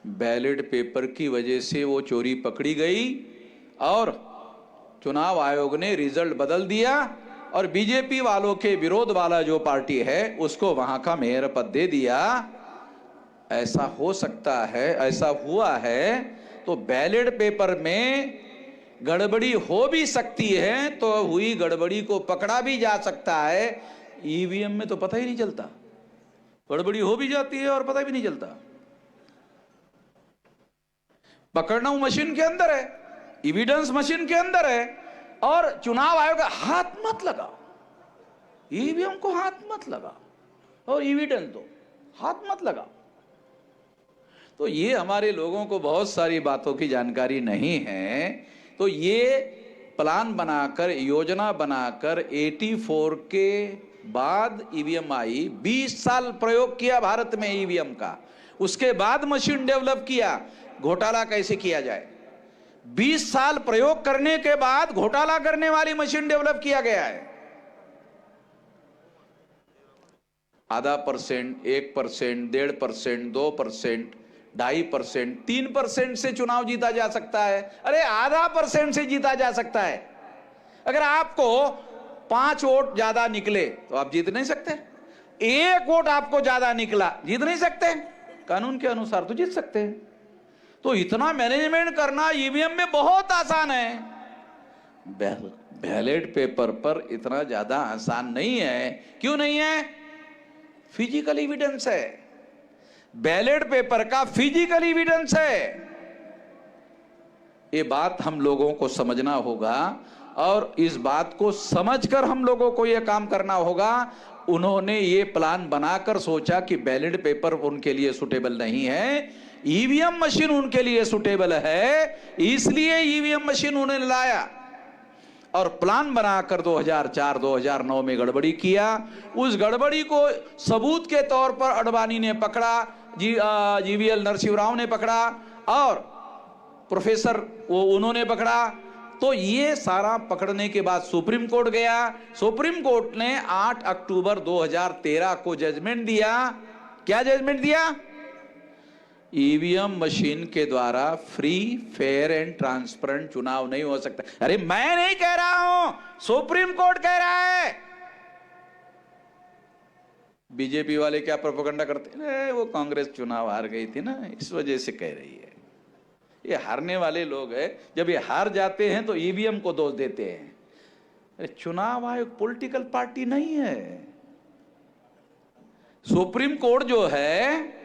बैलेट पेपर की वजह से वो चोरी पकड़ी गई और चुनाव आयोग ने रिजल्ट बदल दिया, और बीजेपी वालों के विरोध वाला जो पार्टी है उसको वहां का मेयर पद दे दिया। ऐसा हो सकता है, ऐसा हुआ है, तो बैलेट पेपर में गड़बड़ी हो भी सकती है, तो हुई गड़बड़ी को पकड़ा भी जा सकता है। ईवीएम में तो पता ही नहीं चलता, गड़बड़ी हो भी जाती है और पता भी नहीं चलता। पकड़ना मशीन के अंदर है, एविडेंस मशीन के अंदर है, और चुनाव आयोग हाथ मत लगाओ, ईवीएम को हाथ मत लगाओ, और एविडेंस दो, हाथ मत लगाओ। तो ये हमारे लोगों को बहुत सारी बातों की जानकारी नहीं है। तो ये प्लान बनाकर, योजना बनाकर 84 के बाद ईवीएम आई, 20 साल प्रयोग किया भारत में ईवीएम का, उसके बाद मशीन डेवलप किया घोटाला कैसे किया जाए। 20 साल प्रयोग करने के बाद घोटाला करने वाली मशीन डेवलप किया गया है। आधा %, 1%, 1.5%, 2%, 2.5%, 3% से चुनाव जीता जा सकता है। अरे आधा % से जीता जा सकता है। अगर आपको 5 वोट ज्यादा निकले तो आप जीत नहीं सकते। 1 वोट आपको ज्यादा निकला, जीत नहीं सकते। कानून के अनुसार तो जीत सकते हैं। तो इतना मैनेजमेंट करना ईवीएम में बहुत आसान है, बैलेट पेपर पर इतना ज्यादा आसान नहीं है। क्यों नहीं है? फिजिकल एविडेंस है, बैलेट पेपर का फिजिकल एविडेंस है। ये बात हम लोगों को समझना होगा, और इस बात को समझकर हम लोगों को यह काम करना होगा। उन्होंने ये प्लान बनाकर सोचा कि बैलेट पेपर उनके लिए सुटेबल नहीं है, ईवीएम मशीन उनके लिए सुटेबल है, इसलिए ईवीएम मशीन उन्होंने लाया। और प्लान बनाकर 2004-2009 में गड़बड़ी किया। उस गड़बड़ी को सबूत के तौर पर अडवाणी ने पकड़ा, जीवीएल नरसिंह राव ने पकड़ा, और प्रोफेसर उन्होंने पकड़ा। तो ये सारा पकड़ने के बाद सुप्रीम कोर्ट गया। सुप्रीम कोर्ट ने 8 अक्टूबर 2013 को जजमेंट दिया। क्या जजमेंट दिया? ईवीएम मशीन के द्वारा फ्री फेयर एंड ट्रांसपेरेंट चुनाव नहीं हो सकता। अरे मैं नहीं कह रहा हूं, सुप्रीम कोर्ट कह रहा है। बीजेपी वाले क्या प्रोपेगेंडा करते हैं, वो कांग्रेस चुनाव हार गई थी ना, इस वजह से कह रही है। ये हारने वाले लोग हैं, जब ये हार जाते हैं तो ईवीएम को दोष देते हैं। अरे चुनाव आयोग पॉलिटिकल पार्टी नहीं है। सुप्रीम कोर्ट जो है,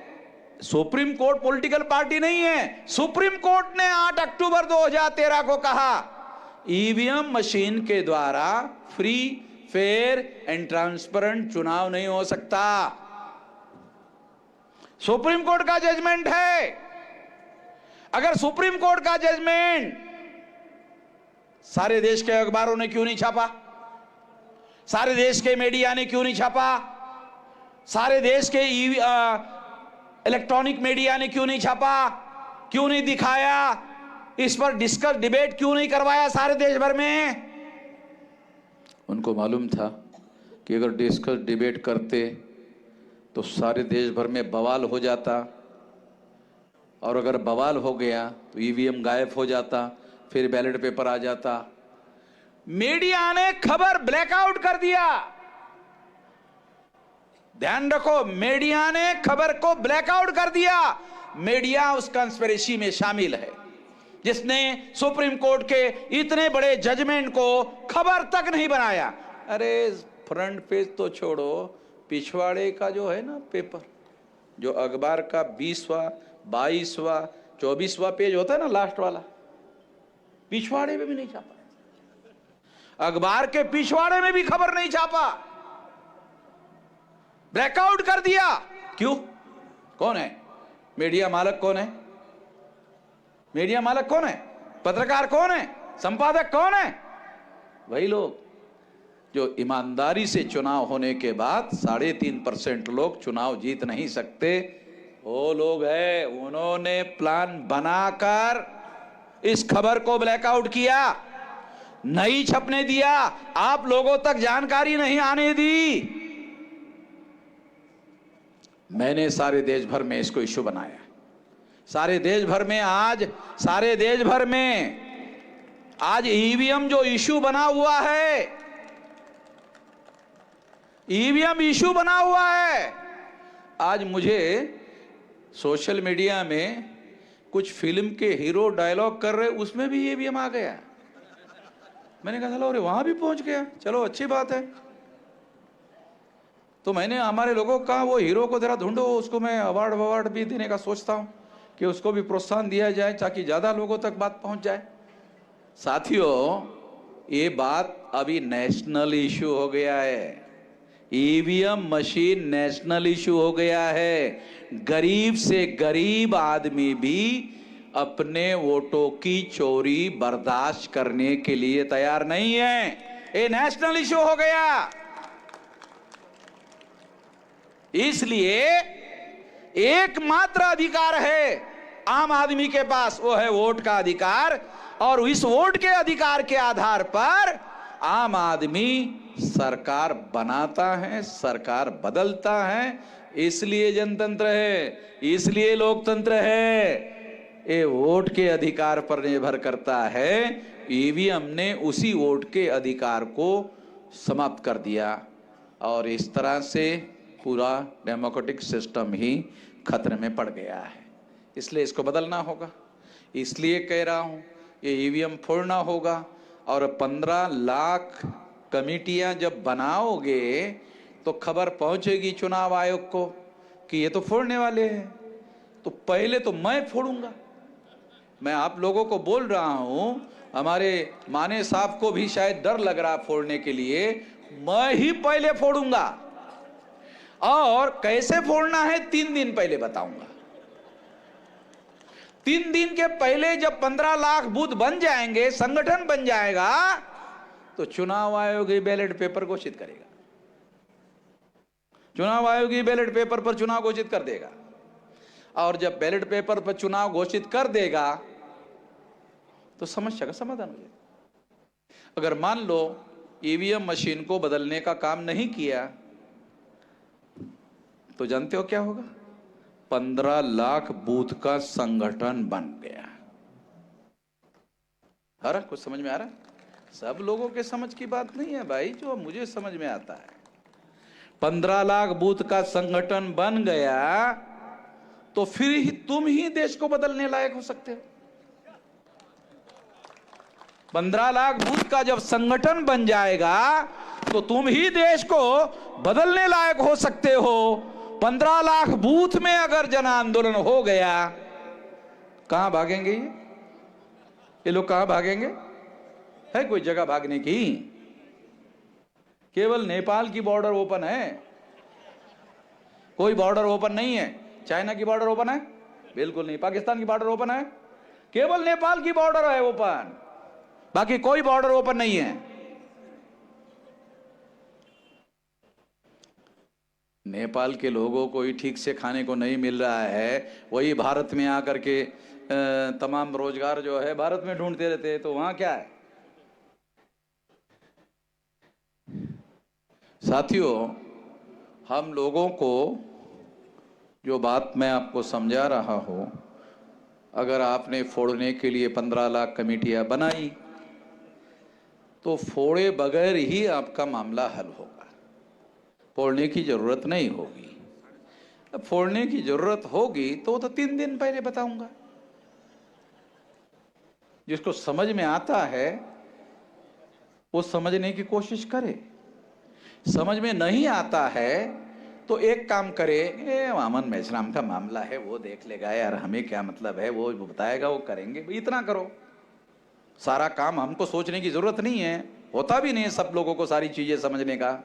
सुप्रीम कोर्ट पॉलिटिकल पार्टी नहीं है। सुप्रीम कोर्ट ने 8 अक्टूबर 2013 को कहा ईवीएम मशीन के द्वारा फ्री फेयर एंड ट्रांसपेरेंट चुनाव नहीं हो सकता। सुप्रीम कोर्ट का जजमेंट है। अगर सुप्रीम कोर्ट का जजमेंट सारे देश के अखबारों ने क्यों नहीं छापा? सारे देश के मीडिया ने क्यों नहीं छापा? सारे देश के इलेक्ट्रॉनिक मीडिया ने क्यों नहीं छापा? क्यों नहीं दिखाया? इस पर डिस्कस डिबेट क्यों नहीं करवाया सारे देश भर में? उनको मालूम था कि अगर डिस्कस डिबेट करते तो सारे देश भर में बवाल हो जाता, और अगर बवाल हो गया तो ईवीएम गायब हो जाता, फिर बैलेट पेपर आ जाता। मीडिया ने खबर ब्लैकआउट कर दिया। ध्यान रखो, मीडिया ने खबर को ब्लैकआउट कर दिया। मीडिया उस कंस्पिरेसी में शामिल है जिसने सुप्रीम कोर्ट के इतने बड़े जजमेंट को खबर तक नहीं बनाया। अरे फ्रंट पेज तो छोड़ो, पिछवाड़े का जो है ना पेपर, जो अखबार का 20वां 22वां 24वां पेज होता है ना, लास्ट वाला, पिछवाड़े में भी नहीं छापा। अखबार के पिछवाड़े में भी खबर नहीं छापा, ब्लैकआउट कर दिया। क्यों? कौन है मीडिया मालक? कौन है मीडिया मालक? कौन है? पत्रकार कौन है? संपादक कौन है? वही लोग जो ईमानदारी से चुनाव होने के बाद 3.5% लोग चुनाव जीत नहीं सकते, वो लोग हैं। उन्होंने प्लान बनाकर इस खबर को ब्लैकआउट किया, नहीं छपने दिया, आप लोगों तक जानकारी नहीं आने दी। मैंने सारे देश भर में इसको इश्यू बनाया। सारे देश भर में आज ईवीएम जो इश्यू बना हुआ है, ईवीएम इश्यू बना हुआ है। आज मुझे सोशल मीडिया में कुछ फिल्म के हीरो डायलॉग कर रहे, उसमें भी ईवीएम आ गया। मैंने कहा चलो, अरे वहां भी पहुंच गया, चलो अच्छी बात है। तो मैंने हमारे लोगों का वो हीरो को जरा ढूंढो, उसको मैं अवार्ड भी देने का सोचता हूं कि उसको भी प्रोत्साहन दिया जाए ताकि ज्यादा लोगों तक बात पहुंच जाए। साथियों, ये बात अभी नेशनल इशू हो गया है। ईवीएम मशीन नेशनल इशू हो गया है। गरीब से गरीब आदमी भी अपने वोटों की चोरी बर्दाश्त करने के लिए तैयार नहीं है। ये नेशनल इशू हो गया। इसलिए एकमात्र अधिकार है आम आदमी के पास, वो है वोट का अधिकार। और इस वोट के अधिकार के आधार पर आम आदमी सरकार बनाता है, सरकार बदलता है। इसलिए जनतंत्र है, इसलिए लोकतंत्र है। ये वोट के अधिकार पर निर्भर करता है। ईवीएम ने उसी वोट के अधिकार को समाप्त कर दिया और इस तरह से पूरा डेमोक्रेटिक सिस्टम ही खतरे में पड़ गया है। इसलिए इसको बदलना होगा। इसलिए कह रहा हूं, ये ईवीएम फोड़ना होगा। और 15 लाख कमेटियां जब बनाओगे तो खबर पहुंचेगी चुनाव आयोग को कि ये तो फोड़ने वाले हैं। तो पहले तो मैं फोड़ूंगा। मैं आप लोगों को बोल रहा हूं, हमारे माने साहब को भी शायद डर लग रहा फोड़ने के लिए, मैं ही पहले फोड़ूंगा। और कैसे फोड़ना है 3 दिन पहले बताऊंगा। 3 दिन के पहले जब 15 लाख बूथ बन जाएंगे, संगठन बन जाएगा, तो चुनाव आयोग ही बैलेट पेपर घोषित करेगा। चुनाव आयोग ही बैलेट पेपर पर चुनाव घोषित कर देगा। और जब बैलेट पेपर पर चुनाव घोषित कर देगा तो समस्या का समाधान हो जाएगा। अगर मान लो ईवीएम मशीन को बदलने का काम नहीं किया तो जानते हो क्या होगा? 15 लाख बूथ का संगठन बन गया। आ रहा कुछ समझ में आ रहा? सब लोगों के समझ की बात नहीं है भाई, जो मुझे समझ में आता है। 15 लाख बूथ का संगठन बन गया तो फिर ही तुम ही देश को बदलने लायक हो सकते हो। 15 लाख बूथ का जब संगठन बन जाएगा तो तुम ही देश को बदलने लायक हो सकते हो। 15 लाख बूथ में अगर जन आंदोलन हो गया, कहां भागेंगे ये लोग? कहां भागेंगे? है कोई जगह भागने की? केवल नेपाल की बॉर्डर ओपन है, कोई बॉर्डर ओपन नहीं है। चाइना की बॉर्डर ओपन है? बिल्कुल नहीं। पाकिस्तान की बॉर्डर ओपन है? केवल नेपाल की बॉर्डर है ओपन, बाकी कोई बॉर्डर ओपन नहीं है। नेपाल के लोगों को ही ठीक से खाने को नहीं मिल रहा है, वही भारत में आकर के तमाम रोजगार जो है भारत में ढूंढते रहते हैं, तो वहां क्या है? साथियों, हम लोगों को जो बात मैं आपको समझा रहा हूं, अगर आपने फोड़ने के लिए 15 लाख कमेटियां बनाई तो फोड़े बगैर ही आपका मामला हल होगा, फोड़ने की जरूरत नहीं होगी। अब फोड़ने की जरूरत होगी तो 3 दिन पहले बताऊंगा। जिसको समझ में आता है वो समझने की कोशिश करे, समझ में नहीं आता है तो एक काम करे, वामन मेश्राम का मामला है वो देख लेगा यार, हमें क्या मतलब है, वो बताएगा वो करेंगे, इतना करो। सारा काम हमको सोचने की जरूरत नहीं है, होता भी नहीं है सब लोगों को सारी चीजें समझने का।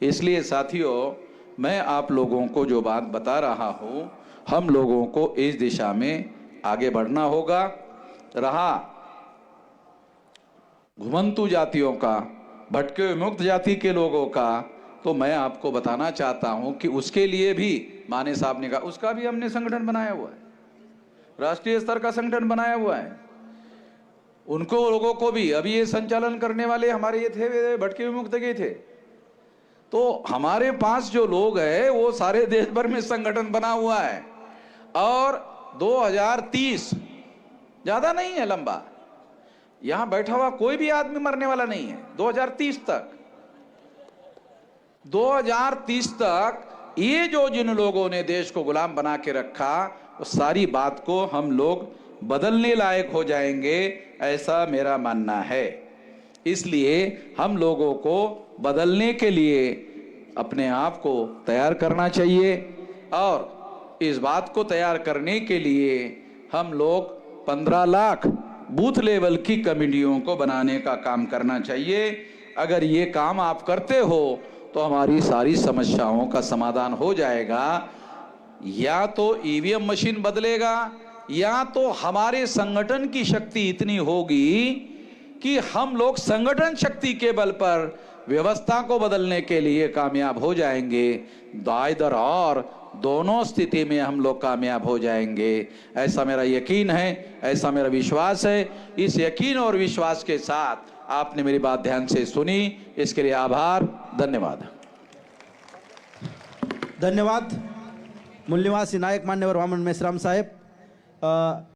इसलिए साथियों, मैं आप लोगों को जो बात बता रहा हूं, हम लोगों को इस दिशा में आगे बढ़ना होगा। रहा घुमंतु जातियों का, भटके हुए मुक्त जाति के लोगों का, तो मैं आपको बताना चाहता हूं कि उसके लिए भी माने साहब ने कहा, उसका भी हमने संगठन बनाया हुआ है, राष्ट्रीय स्तर का संगठन बनाया हुआ है। उनको लोगों को भी अभी ये संचालन करने वाले हमारे ये थे, भटके हुए मुक्त के थे। तो हमारे पास जो लोग हैं वो सारे देश भर में संगठन बना हुआ है, और 2030 ज्यादा नहीं है लंबा, यहां बैठा हुआ कोई भी आदमी मरने वाला नहीं है। 2030 तक ये जो जिन लोगों ने देश को गुलाम बना के रखा, वो सारी बात को हम लोग बदलने लायक हो जाएंगे, ऐसा मेरा मानना है। इसलिए हम लोगों को बदलने के लिए अपने आप को तैयार करना चाहिए, और इस बात को तैयार करने के लिए हम लोग 15 लाख बूथ लेवल की कमेटियों को बनाने का काम करना चाहिए। अगर ये काम आप करते हो तो हमारी सारी समस्याओं का समाधान हो जाएगा। या तो ईवीएम मशीन बदलेगा, या तो हमारे संगठन की शक्ति इतनी होगी कि हम लोग संगठन शक्ति के बल पर व्यवस्था को बदलने के लिए कामयाब हो जाएंगे। दाइदर और दोनों स्थिति में हम लोग कामयाब हो जाएंगे, ऐसा मेरा यकीन है, ऐसा मेरा विश्वास है। इस यकीन और विश्वास के साथ आपने मेरी बात ध्यान से सुनी, इसके लिए आभार, धन्यवाद। धन्यवाद मूल्यवान नायक मान्यवर वामन मेश्राम साहेब।